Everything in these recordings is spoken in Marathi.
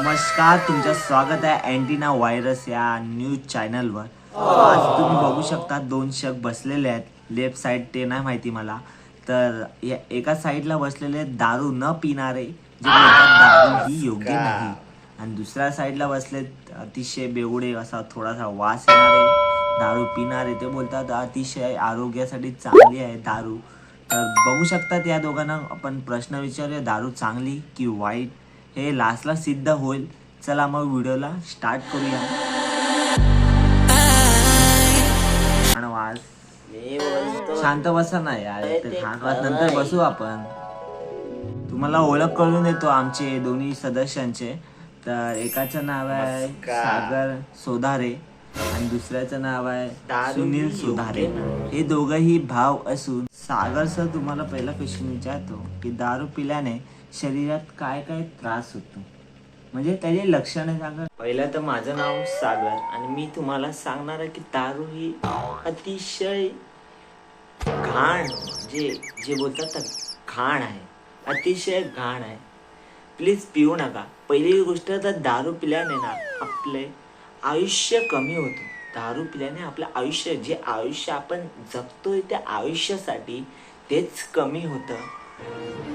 नमस्कार, तुमचं स्वागत आहे अँटिना व्हायरस या न्यूज चॅनलवर. आज तुम्ही बघू शकता दोन शख्स बसलेले आहेत. लेफ्ट साइड ते नाही माहिती मला. तर या एका साईडला बसलेले दारू न पिणारे जे बोलतात दारू ही योग्य नाही, आणि दुसऱ्या साईडला बसले अतिशय बेवडे असा थोडासा वास येणारे दारू पिणारे ते बोलतात अतिशय आरोग्यासाठी चांगली आहे दारू. तर बघू शकतात या दोघांना आपण प्रश्न विचारूया, दारू चांगली की वाईट हे लास्टला सिद्ध होईल. चला मग व्हिडिओला स्टार्ट करूया. शांत बसा ना यार, नंतर बसू आपण. तुम्हाला ओळख करून देतो आमचे दोन्ही सदस्यांचे. तर एकाचं नाव आहे सागर सोधारे आणि दुसऱ्याचं नाव आहे सुनील सोधारे. हे दोघंही भाव असून सागर सर तुम्हाला पहिला क्वेश्चन विचारतो की दारू पिल्याने शरीरात काय काय त्रास होतो, म्हणजे त्याचे लक्षणे सांगा. पहिलं तर माझं नाव सागर आणि मी तुम्हाला सांगणार आहे की दारू ही अतिशय घाण जे जे बोलतात तर घाण आहे, अतिशय घाण आहे. प्लीज पिऊ नका. पहिली गोष्ट तर दारू पिल्याने ना आपले आयुष्य कमी होतं. दारू पिल्याने आपलं आयुष्य जे आयुष्य आपण जगतोय त्या आयुष्यासाठी तेच कमी होतं.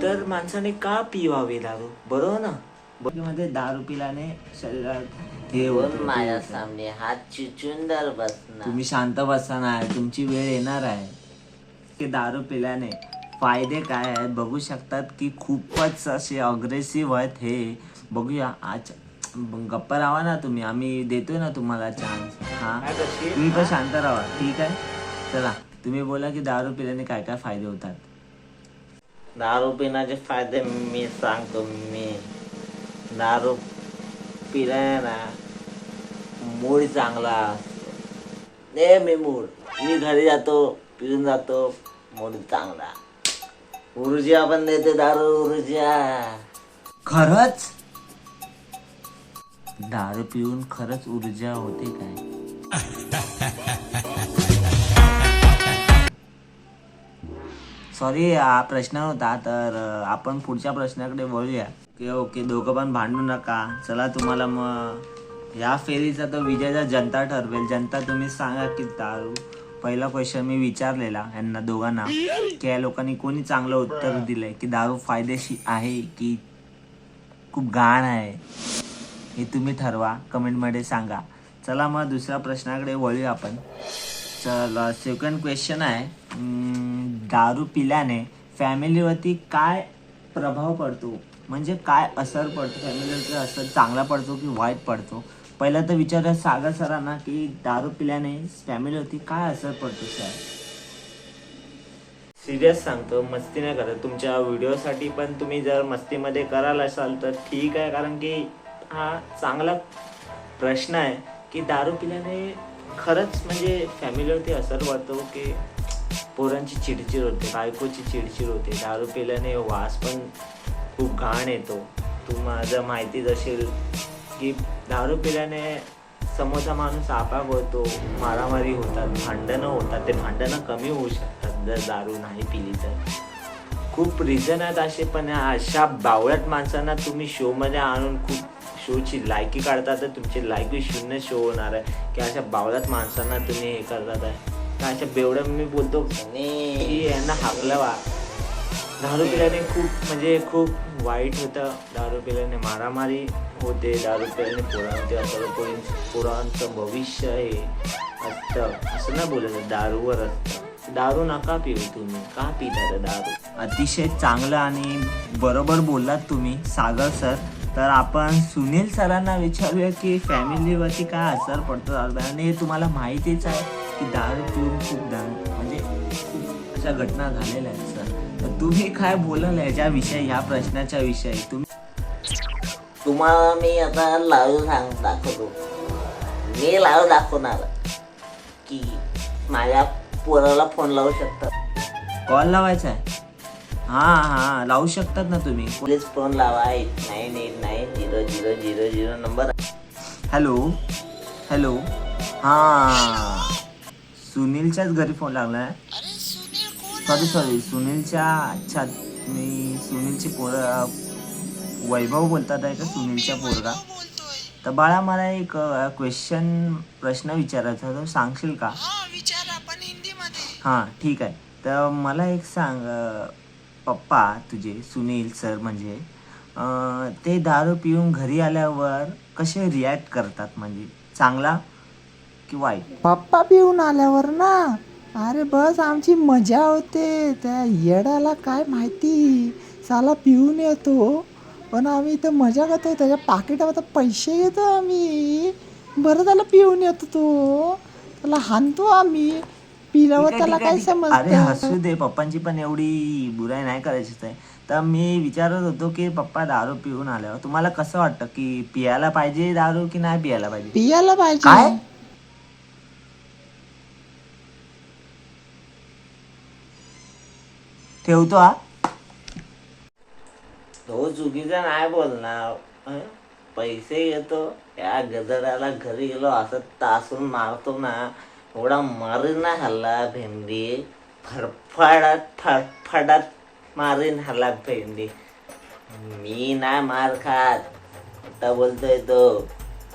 तर माणसाने का पिवावे दारू, बरोबर ना? मध्ये दारू पिल्याने शरीरात हे होतं. माझ्या सामने हात चिचुंदर बसणार. तुम्ही शांत बसा ना, तुमची वेळ येणार आहे. की दारू पिल्याने फायदे काय आहेत बघू शकतात की खूपच असे अग्रेसिव्ह आहेत. हे बघूया. आज गप्पा राहा ना तुम्ही, आम्ही देतोय ना तुम्हाला चान्स. हा, तुम्ही पण शांत राहा, ठीक आहे? चला तुम्ही बोला की दारू पिल्याने काय काय फायदे होतात. दारू पिण्याचे फायदे मी सांगतो. मी दारू पिल्याने ना मूड चांगला असतो. मी मूड मी घरी जातो, पिऊन जातो, मूड चांगला. ऊर्जा पण देते दारू, ऊर्जा. खरंच दारू पिऊन खरंच ऊर्जा होते काय? सॉरी, हा प्रश्न होता. तर आपण पुढच्या प्रश्नाकडे बोलूया. ओके, दोघं पण भांडू नका. चला, तुम्हाला मग या फेरीचा तो विजयाचा जनता ठरवेल. जनता तुम्ही सांगा की दारू. पहिला क्वेश्चन मी विचारलेला यांना दोघांना की या लोकांनी कोणी चांगलं उत्तर दिलंय की दारू फायदेशीर आहे की खूप घाण आहे, हे तुम्ही ठरवा, कमेंटमध्ये सांगा. चला मग दुसऱ्या प्रश्नाकडे वळूया आपण. चला, सेकंड क्वेश्चन आहे, दारू पिल्याने फॅमिलीवरती काय प्रभाव पडतो, म्हणजे काय असर पडतो फॅमिलीवरती, असर चांगला पडतो की वाईट पडतो? पहिला तर विचारूया सागर सरांना की दारू पिल्याने फॅमिलीवरती काय असर पडतो सर? सिरियस सांगतो, मस्ती नाही करत. तुमच्या व्हिडिओसाठी पण तुम्ही जर मस्तीमध्ये कराल असाल तर ठीक आहे, कारण की हा चांगला प्रश्न आहे की दारू पिल्याने खरंच म्हणजे फॅमिलीवरती असर पडतो की पोरांची चिडचिड होते, बायकोची चिडचिड होते. दारू पिल्याने वास पण खूप घाण येतो. तुम्हाला माहितीच असेल की दारू पिल्याने समोरचा माणूस आपाप होतो, मारामारी होतात, भांडणं होतात. ते भांडणं कमी होऊ शकतात जर दारू नाही पिली तर. खूप रिझन आहेत असे, पण अशा बावळट माणसांना तुम्ही शोमध्ये आणून खूप शोची लायकी काढता तर तुमची लायकी शून्य शो होणार आहे. की अशा बावळट माणसांना तुम्ही हे करतात आहे का? अशा बेवड्या मी बोलतो की यांना हाकलवा. दारू पिल्याने खूप म्हणजे खूप वाईट होतं. दारू पिल्याने मारामारी होते, दारू पिल्याने पोरांचे असं पोरांचं भविष्य हे असतं. असं नाही बोलायचं दारूवर असतं. दारू नका पिऊ तुम्ही. का पिता दारू? अतिशय चांगलं आणि बरोबर बोललात तुम्ही सागर सर. तर आपण सुनील सरांना विचारूया की फॅमिलीवरती काय असर पडतो दारू. आणि हे तुम्हाला माहितीच आहे की दारू पिऊन खूप म्हणजे खूप अशा घटना झालेल्या आहेत सर. तर तुम्ही काय बोलाल याच्याविषयी, ह्या प्रश्नाच्या विषयी? तुम्हाला मी आता लाईव्ह दाखवतो. मी लाईव्ह दाखवणार की माझ्या पोराला फोन लावू शकतात. कॉल लावायचा आहे? हां लावू शकतात ना तुम्ही. प्लीज फोन लावा. 98890000 नंबर. हॅलो. हां, सुनीलच्याच घरी फोन लागला आहे. सॉरी सुनीलच्या. अच्छा, मी सुनीलची वैभव बोलतात आहे का सुनीलचा पोरगा? तर बाळा मला एक प्रश्न विचारायचा होता, सांगशील का? विचारा पण हिंदीमध्ये. हां ठीक आहे. तर मला एक सांग, पप्पा तुझे सुनील सर म्हणजे ते दारू पिऊन घरी आल्यावर कसे रिॲक्ट करतात, म्हणजे चांगला की वाईट? पप्पा पिऊन आल्यावर ना, अरे बस आमची मजा होते. त्या येडाला काय माहिती, साला पिऊन येतो पण आम्ही इथं मजा करतो. त्याच्या पाकिटामध्ये पैसे घेतो आम्ही. बरं त्याला पिऊन येतो तो, त्याला हाणतो आम्ही. पिल्यावर ठीक आहे, त्याला ठीक आहे, काय ठीक आहे. अरे समजतं. हसू दे, पप्पांची पण एवढी बुराई नाही करायचीच आहे. तर मी विचारत होतो की पप्पा दारू पिऊन आल्यावर तुम्हाला कसं वाटतं, की पियाला पाहिजे दारू की नाही पियाला पाहिजे? पियाला पाहिजे. काय? ठेवतो हा. तो चुकीचा नाही बोलणार. पैसे घेतो, या गदराला घरी गेलो असं तासून मारतो ना, एवढा मारीन ना हल्ला भेंडी, फडफडत मारीन हल्ला भेंडी. मी नाही मार खात, आता बोलतोय तो.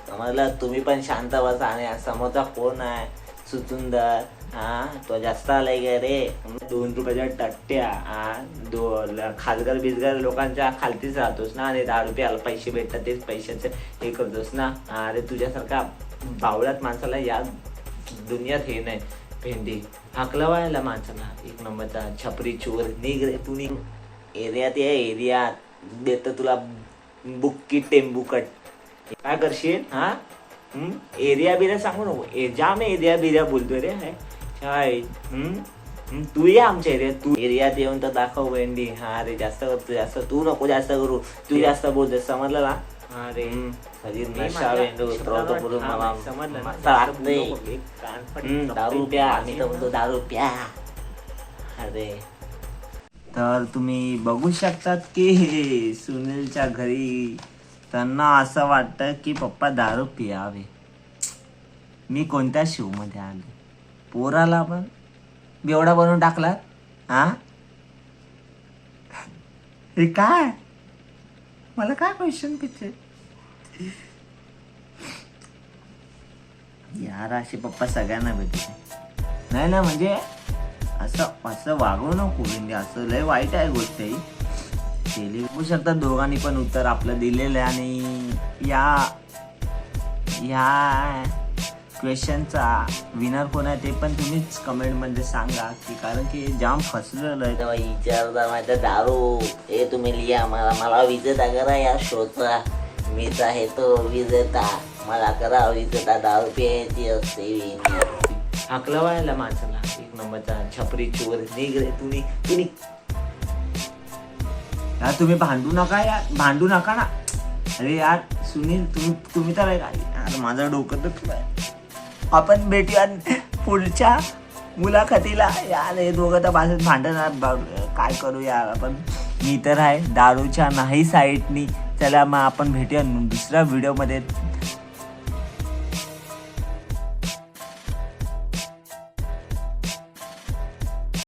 समजला? तुम्ही पण शांत बसा. आणि समोरचा कोण आहे? सुचुंदर. तो जास्त आलाय का रे? 2 रुपयाच्या टट्ट्या, खासगर बिजगर लोकांच्या खालतीच राहतोस ना, आणि 10 रुपयाला पैसे भेटतात तेच पैशाचे हे करतोस ना. अरे तुझ्यासारखा बावळ्यात माणसाला या दुनियात हे नाही. भेंडी हाकला व्हायला माणसाला, एक नंबरचा छपरी चोर. निघ रे तू, निघ. एरियात ये, एरियात देतो तुला बुक्की टेंबूकट. काय करशील? एरिया बिरिया सांगू नको. जाम एरिया बिरिया बोलतोय रे. काय तू ये आमच्या एरियात. तू एरियात येऊन तर दाखव भेंडी. रे जास्त करतो, जास्त तू नको जास्त करू. तू जास्त बोलतोय, समजलं ना? अरे सगळी मी नशा माझ्या वेंडू उतरवतो बोलून शब्दावर मला समजलं ना? मस्त वाटतंय. एक कानफडीत दारू प्या, आम्ही तर म्हणतो दारू प्या. अरे तर तुम्ही बघू शकतात की सुनीलच्या घरी त्यांना असं वाटतं की पप्पा दारू पियावे. मी कोणत्या शो मध्ये आले? पोराला पण बेवडा बनवून टाकला. हे काय? मला काय क्वेश्चन पिक्चर यार, असे पप्पा सगळ्यांना भेटते नाही ना. म्हणजे असं वागू नको म्हणजे, असं लय वाईट आहे गोष्ट ही. केली बघू शकता दोघांनी पण उत्तर आपलं दिलेलं आहे. आणि या क्वेश्चनचा विनर कोण आहे ते पण तुम्हीच कमेंटमध्ये सांगा, की कारण की जाम फसलेलं आहे. तेव्हा विचारता माझं दारू हे तुम्ही लिहा. मला विजेता करा या शोचा. मीच आहे तो विजेता. मला करा विजेता. दारू प्यायची असते. हाकला व्हायला माणसाला, एक नंबरचा छपरी चोर. निघ रे तू, निघ. यार तुम्ही भांडू नका यार, भांडू नका ना. अरे यार सुनील, तुम्ही तर यार माझं डोकं दुखलंय. आपण भेटूया पुढच्या मुलाखतीला. यार हे दोघं तर भाषेत भांडणार, काय करू यार आपण. मी तर आहे दारूच्या नाही साईडनी. चला मग आपण भेटूया दुसऱ्या व्हिडिओमध्ये.